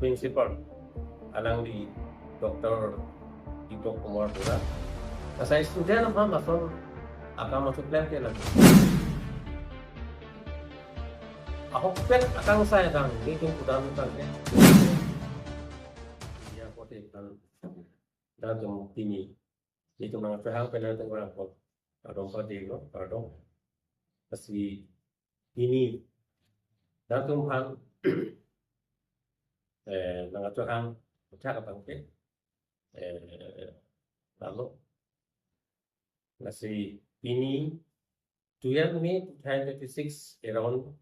Principal alang di Dr. Tito Kumar Pura. Sa student apa masuk akan masuk plan ke lagi. Ako pet akan saya kan itu kuda kan ya. Ya kote kan dan jom ini itu mga pahang penalty orang ko. Adong pa dilo, pardon. Kasi ini dan jom hang mga pahang ucap apa ke lalu kasi ini 12 May 2026 around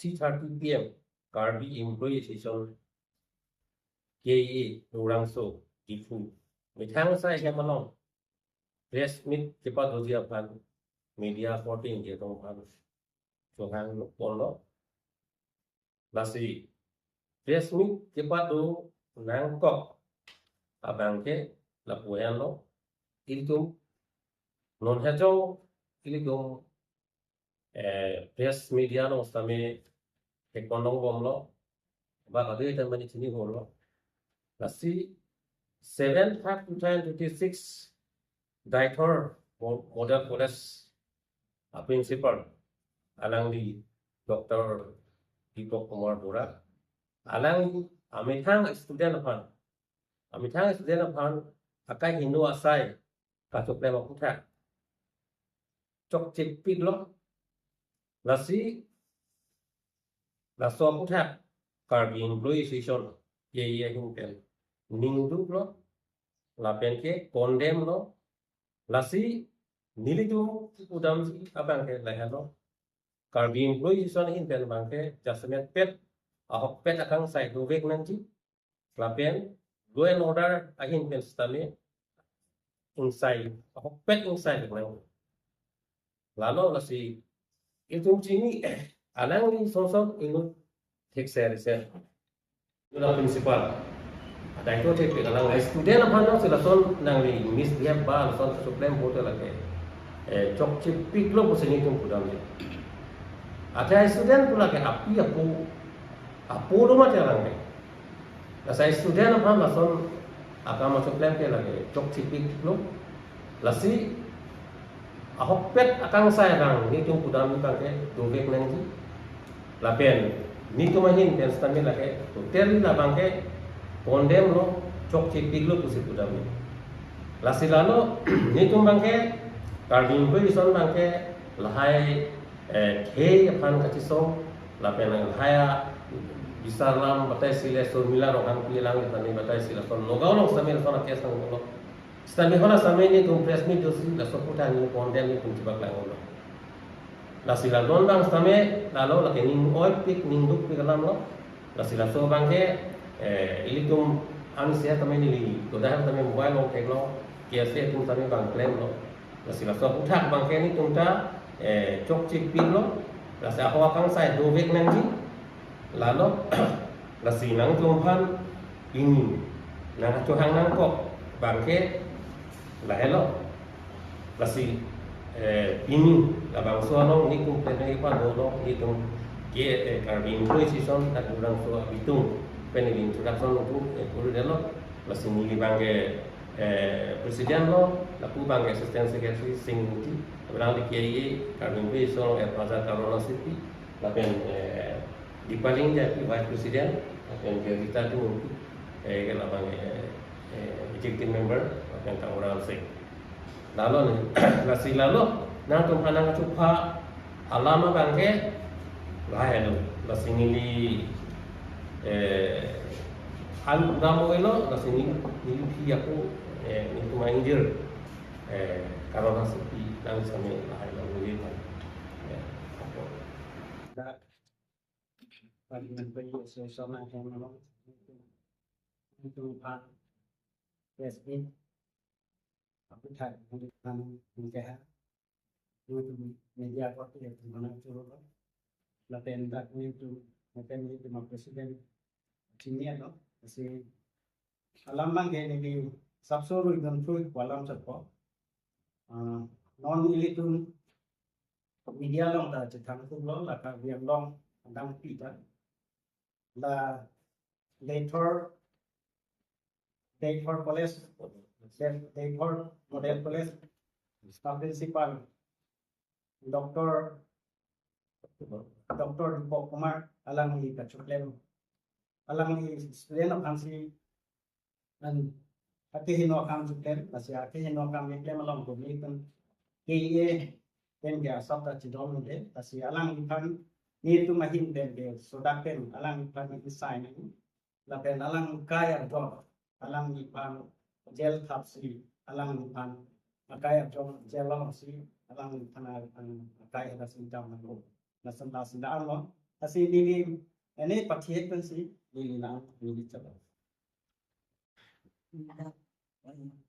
3:30 p.m. Karbi Employee Station KA Nurangso Ifu. Mitang saya malong press meet cepat ujiapan media reporting dia tongpan sohang polo lasi press meet cepat do nangkok abang ke lapuyan lo itu non hajo itu press media lo stame ekondong bomlo ba kadu itu mani sini holo lasi 7/5/2026 Director Model Police Principal alang di Dr. Tito Kumar Pura alang amitang student apan akai hindu asai katuk lema putra cok cipit lo lasi laso putra Karbi Employee Station ye hinten ningdu lo lapen ke condemn lo lasi nili tu udam abang ke lahalo Karbi Employee Station hinten bangke jasmet pet ahok pet akang sai duvek nanti lapen law and order ahin pen stame inside ahok pet inside nang lalu lasi itu sini alang ni sosok inut take serious ula principal ada itu cek kalau student apa nang silason nang ni miss dia ba lason supreme hotel lagi cok chip piklo ko sini tum kudam ni ada student pula ke api apu rumah jalan ni saya student apa lason akan masuk plan ke lagi cok chip piklo lasi ahok pet akan saya kan ni tum kudam ni kan ke dovek nanti lapen ni tu mahin pen stamina lagi hotel na bangke condemn lo cok cipik lo kusi kudam ni lasi lalu ni tu bangke karding ko ison bangke lahai ke apan katiso lapen lahaya bisa lam batai sila so mila rohan pilang tani batai sila so nogau lo sambil so na kesang lo stami hola sampai ni tu press meet dosi la so putan ni condemn ni pun cibak lang lo lasi la don bang stame lalu laki ning oil pik ning duk pik lam lo lasi la so bangke ili tum ansia tame ni godah tame mobile lo tekno kiase tum tame bang claim lo lasi la so uthak bang ke ni tum ta chok chik pin lo lasi ahwa kang sai do vek nang ji lalu lasi nang tum phan ini nang cho hang nang ko bang ke la hello lasi ini la bang so no ni tum pe pa do no ni tum ke Karbi Employee Station tak kurang so abitung penilin introduction itu guru delo lasi muli bangke presiden lo laku bangke assistant secretary sing muti berang di KIA Karbi Employee Station Plaza Corona City lapen di paling jadi vice president lapen kita tu muti kalau bangke executive member lapen orang sing lalu lasi lalu nang tu hanang cupa alama bangke lahelo lasi nili hal kamu elo kasi ni aku itu manager karena sepi dan sampai lahir lalu ini that parliament bagi sesama yang memang itu pan resmi aku tak mungkin mungkin itu media kota yang mana turun laten tak itu mungkin itu presiden sini no kasi alam bang gini di sabsoro idon tu walam sapo non ilitun media long ta cetang tu long la ka biang long andang pita la Daythor College, Daythor Model College, staff principal Dr. Dipok Kumar alang ni kacuklem alang ni student of Hansi and ati hino kam cuklem kasi ati hino kam meklem along komitun KE then dia sabda cidom de kasi alang ni kan ni tu mahin de sodaken alang ni kan ni sign la pen alang kaya job alang ni pan gel tapsi alang ni pan kaya job gel long si alang ni pan kaya kasi jam na nasanda sindaan lo kasi lili ini pakai kan si lili lang lili coba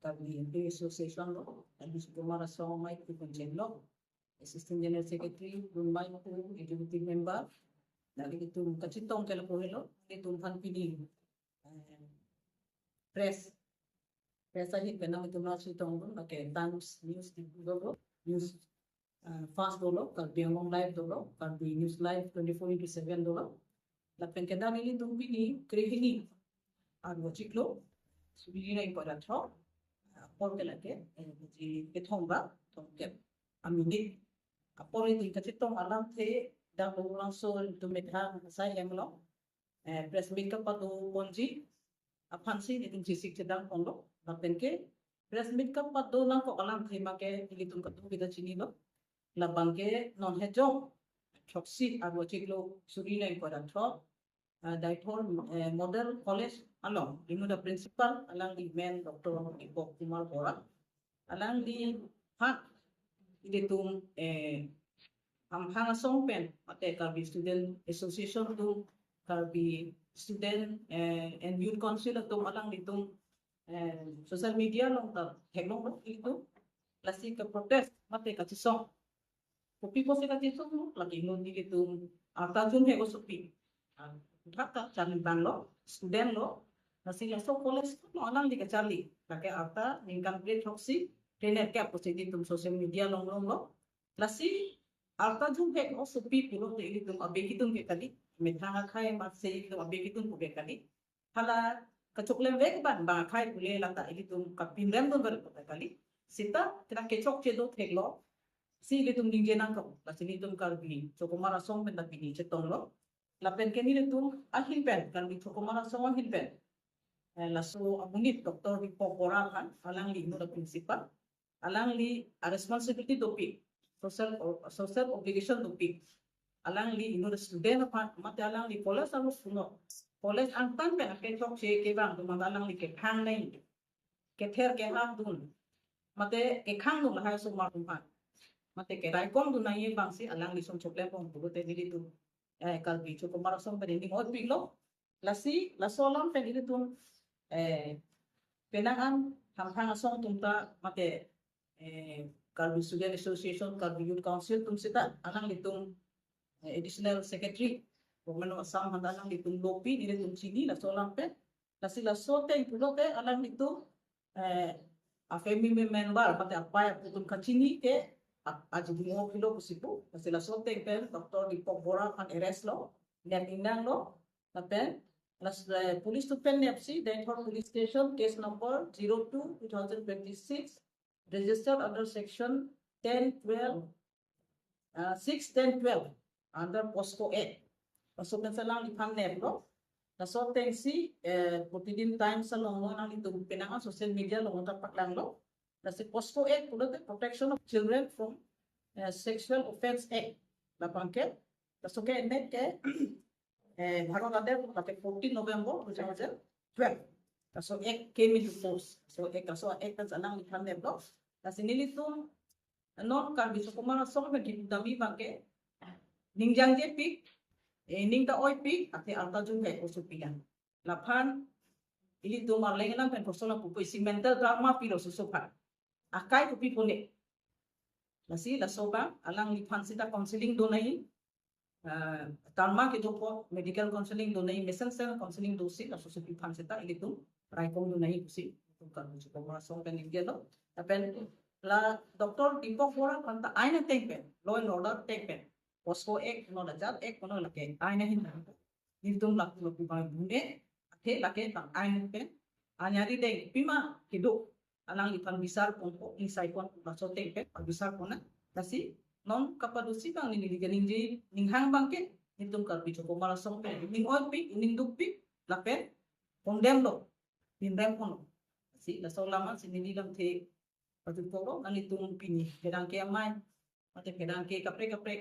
Kami association lo, kami Kumara Song Mike Kukunjen lo, Assistant General Secretary, Rumay ko executive member, lagi itong kacitong kala po helo, itong hanpini press ahin ka naman itong nasitong lo, Times News dolo, News Fast dolo, Biangong Live dolo, News Live 24/7 dolo, lapen ka namin itong pini, krihini, ciklo, subili na important ho, apor ka lagi, di ketongba, tongkep, aminit, apor itu kacitong alam te, dahulu langsung itu mereka saya yang lo, press meet ka patu ponji, apan sih itu jisik sedang pondok, lapen ke, press meet ka patu lang ko alam te make ilitung katu kita sini lo, labang ke non hejong, choksi agwa ciklo subili na important ho, Daythor Model College along inu da principal alang di men Dr. Dipok Kumar Bora alang di hat ilitung hanga songpen ate karbi student association tung karbi student and youth council tung alang ditung social media long ta heglong itu lasi ke protest mate ka chisong kopi ko se ka chisong lagi no ditung arta jun he ko supi Kata cari bang lo, student lo, nasi laso college no alang di kecali, pakai arta income rate hoksi, trainer cap positif tum social media long lo, lasi arta jumpe o sepi pulo tu ini tum abek itu ke kali, metanga kai masih itu abek itu ke kali, hala kecuklem vek ban bang kai boleh lata ini tum kapindan tu berapa kali, sita kena kecok cedok heklo, si ini tum dingjenan kau, lasi ini tum kalbi, cokumara song benda bini cetong lo. Lapen kini itu ahin pen kan di Kumara Song ahin pen laso abunit Dr. Dipok Bora kan alang li inu da principal alang li a responsibility topik social obligation topik alang li inu da student apa mate alang li college harus puno college angtan pen ke chok che ke bang tumang alang li ke khang nei ke ther ke hang dun mate ke khang dun la so ma tumpan mate ke rai kom dun nai bang si alang li som chokle pong puro te dili tu kalbi cukup marasong peninding hot biglo lasi lasolam peniditun penangan hamhang asong tumta mate kalbi student association kalbi youth council tum sita anang litung additional secretary pemenu asam handalang litung lopi dilitung sini lasolam pen lasi lasote pulo te anang litung afemi member pate apa ya putum kacini ke aja bungo kilo kusipu kasi lasote pen Dr. Dipok Bora kan eres lo dan indang lo tapen las police to pen nepsi Daythor police station case number 02/2026 registered under section 1012 6-10-12 under POSCO 8 masuk salang lipang nep lo lasote si Quotidian Times sa long nang itong pinangan social media long tapak lang lo Kasi POSCO Act, Protection of Children from Sexual Offense Act. Lapangke, kaso ke net ke Bharatade kate 14 November 2012. Kaso Act came into force. So kaso Act kan sanang likan neblo. Kasi nilitong non kan biso kumara so me dami bangke ningjang je pik ning ta oi pik ate alta jung ke usupian. Lapan ili to marleng lang pen persona pupu mental trauma pilo susupan. Akai tu people ni. Lasi la soba alang lipan sita counseling donai tarma ke dopo medical counseling donai messenger counseling dosi la susu lipan sita itu raikong donai kusi tu kan cukup merasong pen ingelo tapi la Dr. Dipok Bora kanta aina tekpen law and order tekpen POSCO Act no da jat Act no la ke aina hin itu la ku bang bunde he laki tang ain pen anyari deng pima hidup alang ipan besar pongko ni saikon basote pe besar pona kasi non kapadusi bang ni ganinji ninghang bangke hitung kal bicho komara song pe ning oi pi ning dup pi lapen kondem lo pindem kono si la so lama si ni lam the patutoro nang itung pini kedang ke amai mate kedang ke kapre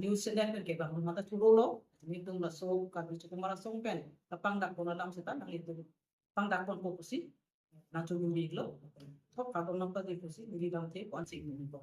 news sedang ke bang mata churulo nitung la so kal bicho komara song pen tapang dak kono lam setan nang itung pang dak kon ko si na chu mi lo thop ka dong nam pa di ko si ni lam the kon si ni ko